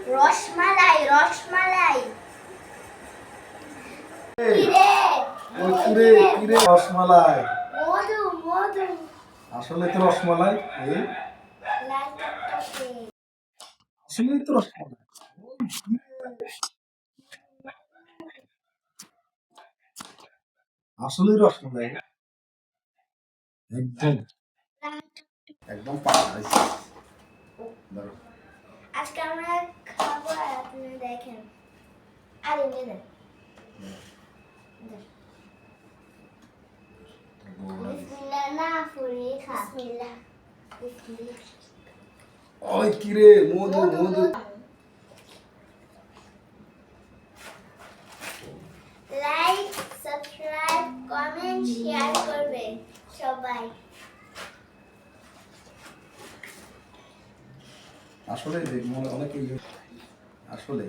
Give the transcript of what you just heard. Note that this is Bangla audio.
রসমালাই রসমালাই কিরে রসমালাই মধু মধু আসলে তো রসমালাই লাল টকটকে আসলে তো রসমালাই আসলে রসমালাই একদম একদম পাকা ধরো আজকে আমরা খাবো আর আপনি দেখেন আরে নিয়ে নেন বিসমিল্লাহ না ফুরি খা বিসমিল্লাহ বিসমিল্লাহ ওই কিরে মধু মধু লাইক সাবস্ক্রাইব কমেন্ট শেয়ার করবে সবাই আসলে মনে অনেকেই আসলে